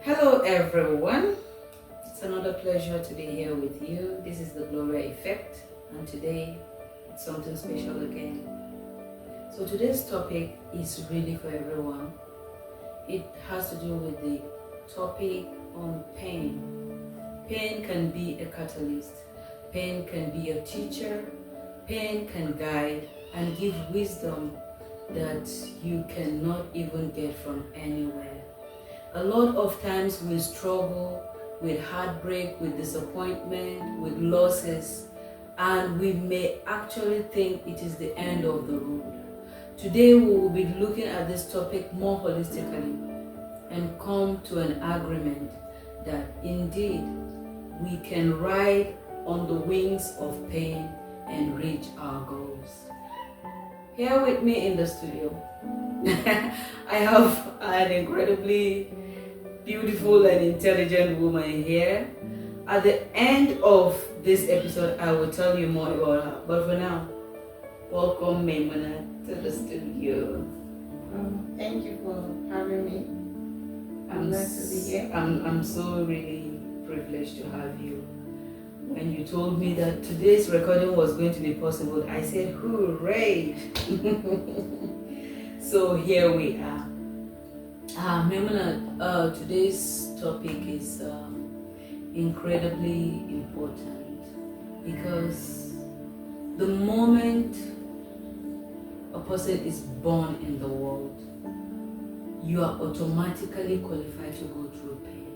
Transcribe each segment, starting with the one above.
Hello everyone, it's another pleasure to be here with you. This is the Gloria effect, and today it's something special again. So today's topic is really for everyone. It has to do with the topic on pain. Pain can be a catalyst, pain can be a teacher, pain can guide and give wisdom that you cannot even get from anywhere. A lot of times we struggle with heartbreak, with disappointment, with losses, and we may actually think it is the end of the road. Today we will be looking at this topic more holistically and come to an agreement that indeed we can ride on the wings of pain and reach our goals. Here with me in the studio, I have an incredibly beautiful and intelligent woman here. At the end of this episode, I will tell you more about her. But for now, welcome Maimuna to the studio. Thank you for having me. I'm glad to be here. I'm so really privileged to have you. When you told me that today's recording was going to be possible, I said, hooray! So here we are. Maimuna, today's topic is incredibly important because the moment a person is born in the world, you are automatically qualified to go through pain,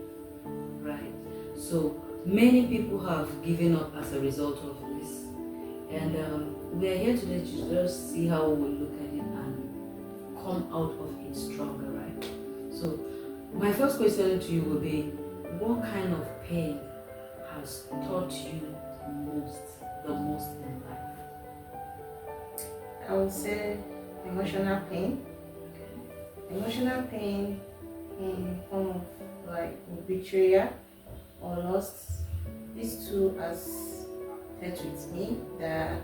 right? So many people have given up as a result of this, and we are here today to just see how we look at it and come out of it stronger, right? So my first question to you will be, what kind of pain has taught you the most in life? I would say emotional pain. Emotional pain in form of like betrayal or loss. These two has touched with me that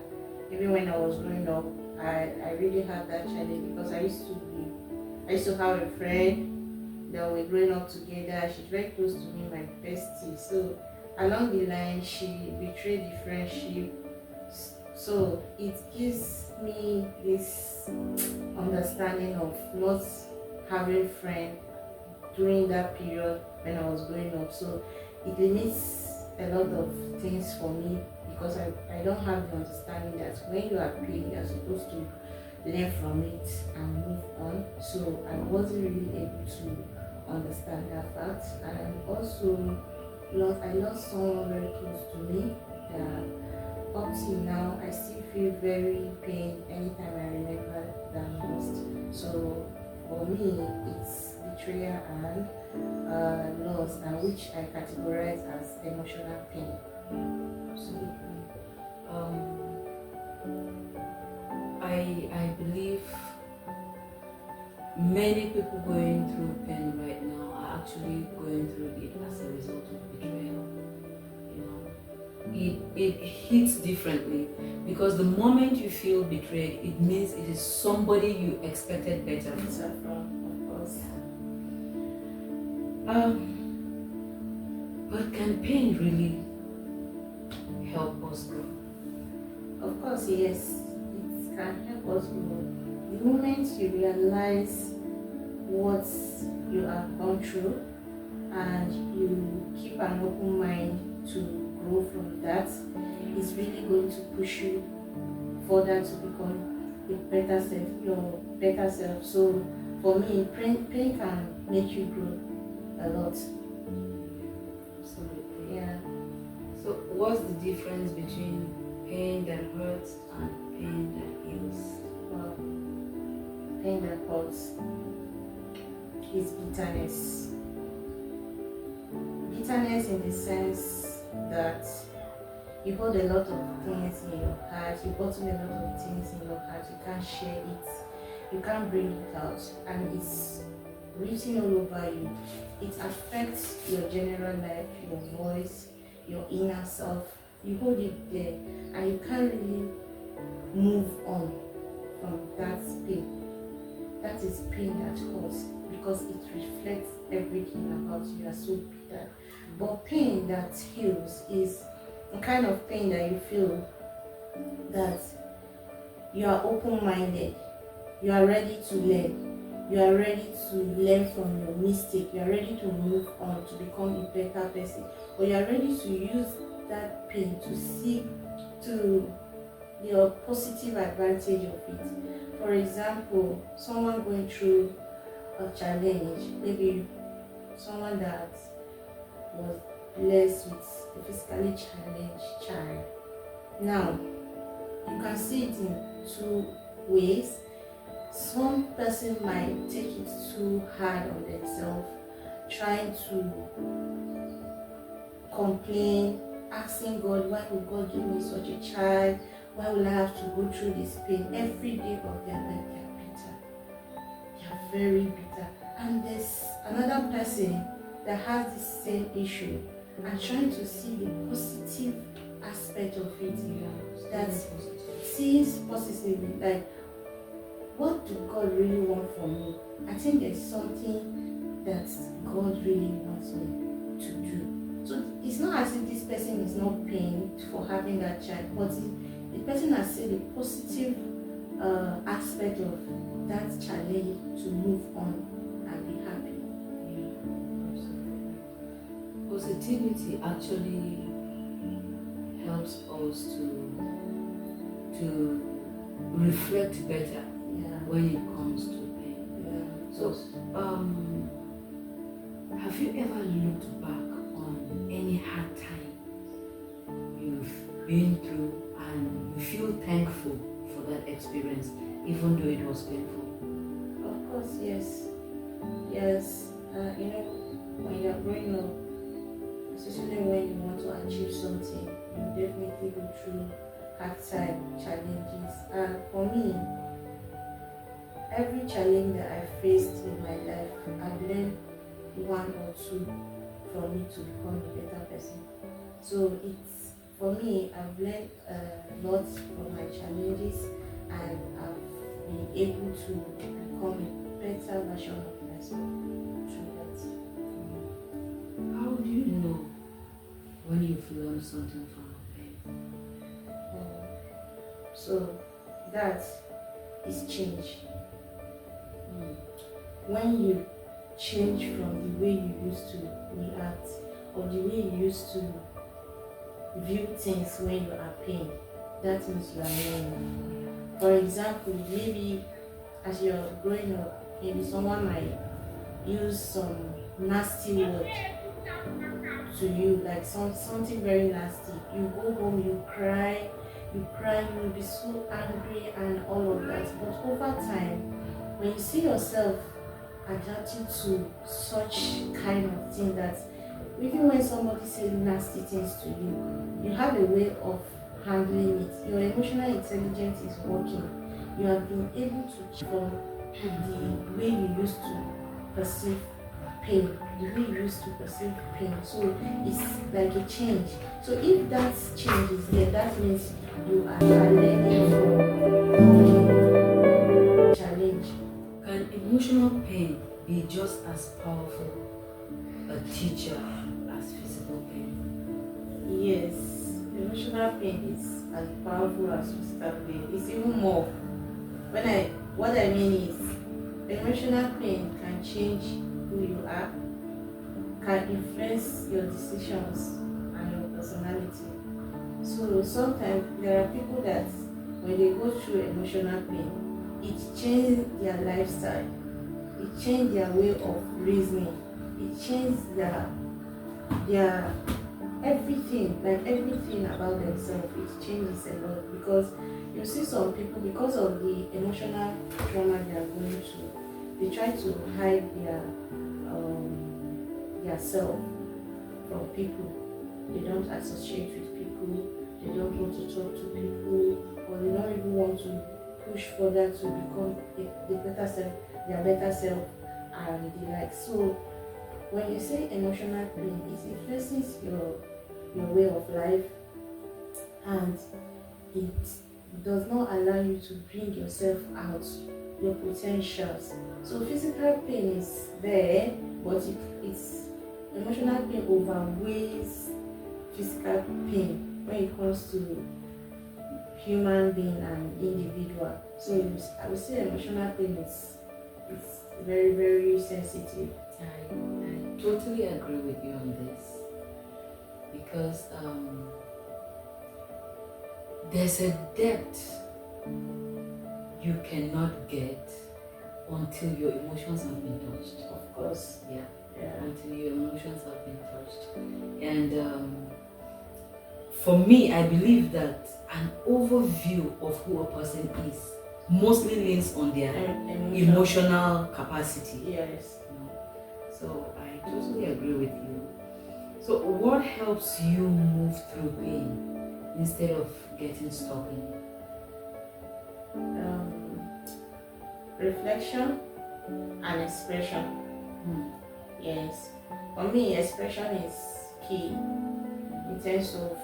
even when I was growing up, I really had that challenge because I used to have a friend that we're growing up together. She's very close to me, my bestie. So along the line, she betrayed the friendship. So it gives me this understanding of not having friends during that period when I was growing up. So it limits a lot of things for me because I don't have the understanding that when you are pain, you're supposed to learn from it and move on. So I wasn't really able to understand that fact, and also I lost someone very close to me that up till now I still feel very pain anytime I remember that lost. So for me it's betrayal and loss, and which I categorize as emotional pain. Absolutely. I believe many people going through pain right now are actually going through it as a result of betrayal. You know, it hits differently because the moment you feel betrayed, it means it is somebody you expected better From, of course. But can pain really help us grow? Of course, yes, it can help us grow. The moment you realize what you have gone through and you keep an open mind to grow from that, it's really going to push you further to become a better self, your better self. So for me, pain can make you grow a lot. Absolutely. Yeah. So what's the difference between pain that hurts and pain that heals? Well, pain that hurts is bitterness. Bitterness in the sense that you hold a lot of things in your heart, you bottle a lot of things in your heart, you can't share it, you can't bring it out, and it's written all over you. It affects your general life, your voice, your inner self. You hold it there and you can't really move on from that pain. That that is pain that hurts because it reflects everything about you. You are so bitter. But pain that heals is a kind of pain that you feel that you are open-minded, you are ready to learn, you are ready to learn from your mistake, you are ready to move on to become a better person, or you are ready to use that pain to see to your positive advantage of it. For example, someone going through a challenge, maybe someone that was blessed with a physically challenged child. Now, you can see it in two ways. Some person might take it too hard on themselves, trying to complain, asking God, why would God give me such a child? Why will I have to go through this pain every day of their life? They are bitter. They are very bitter. And there's another person that has the same issue and trying to see the positive aspect of it. That sees positively, like, what do God really want from me? I think there's something that God really wants me to do. So it's not as if this person is not paying for having that child, but the person has seen the positive aspect of that challenge to move on and be happy. Yeah, absolutely. Positivity actually helps us to reflect better when it comes to pain. Yeah. So, have you ever looked back on any hard time you've been through and you feel thankful for that experience, even though it was painful? Of course, yes. Yes. When you're growing up, especially when you want to achieve something, you definitely go through hard time challenges. And for me, every challenge that I faced in my life, I've learned one or two for me to become a better person. So it's, for me, I've learned a lot from my challenges, and I've been able to become a better version of myself through that. How do you know when you've learned something from pain? So that is change. When you change from the way you used to react or the way you used to view things when you are pain, that means you are learning. For example, maybe as you're growing up, maybe someone might use some nasty word to you, like something very nasty. You go home, you cry, you will be so angry and all of that. But over time, when you see yourself adapting to such kind of thing, that even when somebody says nasty things to you, you have a way of handling it. Your emotional intelligence is working. You have been able to change from the way you used to perceive pain, the way you used to perceive pain. So it's like a change. So if that change is there, that means you are learning from challenge. Can emotional pain be just as powerful a teacher as physical pain? Yes, emotional pain is as powerful as physical pain. It's even more. What I mean is, emotional pain can change who you are, can influence your decisions and your personality. So sometimes there are people that when they go through emotional pain, it changes their lifestyle, it changes their way of reasoning, it changes their everything, like everything about themselves. It changes a lot, because you see some people, because of the emotional trauma they are going through, they try to hide their self from people. They don't associate with people, they don't want to talk to people, or they don't even want to push further to become the better self, their better self, and the like. So when you say emotional pain, it influences your way of life, and it does not allow you to bring yourself out your potentials. So physical pain is there, but it's emotional pain overweighs physical pain when it comes to human being and individual. So I would say emotional pain is very, very sensitive. I totally agree with you on this because there's a depth you cannot get until your emotions have been touched. Of course. Yeah. Yeah. Until your emotions have been touched. And for me, I believe that an overview of who a person is mostly leans on their emotional capacity. Yes. You know? So I totally agree with you. So what helps you move through pain instead of getting stuck in it? Reflection and expression. Yes. For me, expression is key in terms of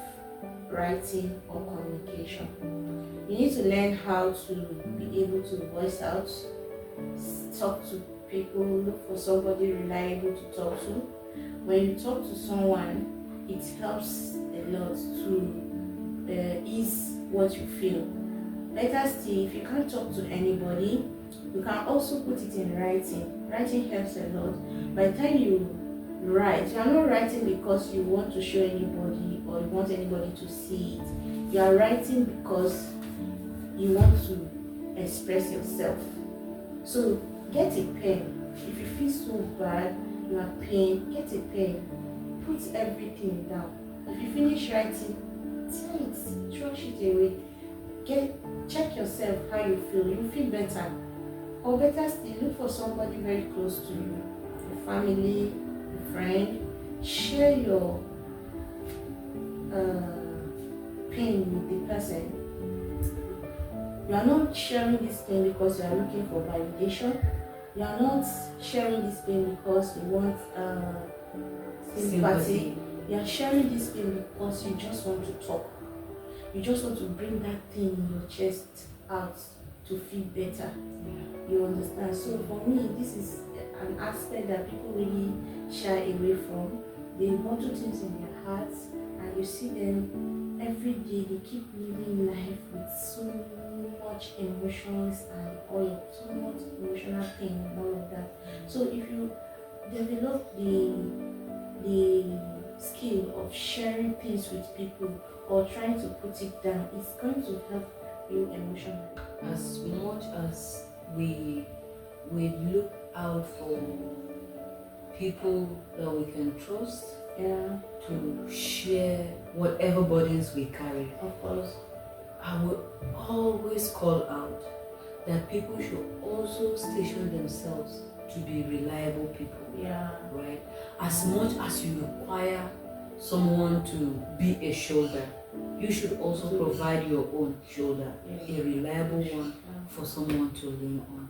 writing or communication. You need to learn how to be able to voice out, talk to people, look for somebody reliable to talk to. When you talk to someone, it helps a lot to ease what you feel. Better still, if you can't talk to anybody, you can also put it in writing. Writing helps a lot. By the time you write, you are not writing because you want to show anybody or you want anybody to see it. You are writing because you want to express yourself. So get a pen. If you feel so bad, you are pain, get a pen. Put everything down. If you finish writing, tell it, throw it away. Check yourself how you feel. You feel better. Or better still, look for somebody very close to you. Your family, a friend. Share your pain with the person. You are not sharing this pain because you are looking for validation. You are not sharing this pain because you want sympathy. You are sharing this pain because you just want to talk. You just want to bring that thing in your chest out to feel better. You understand? So for me, this is an aspect that people really shy away from. They bottle things in their hearts, and you see them every day. They keep living life with so much emotions and all, so much emotional pain and all of that. So if you develop the skill of sharing things with people or trying to put it down, it's going to help you emotionally. As much as we look out for people that we can trust, to share whatever burdens we carry, of course, I will always call out that people should also station themselves to be reliable people. Right? As much as you require someone to be a shoulder, you should also provide your own shoulder, a reliable one for someone to lean on.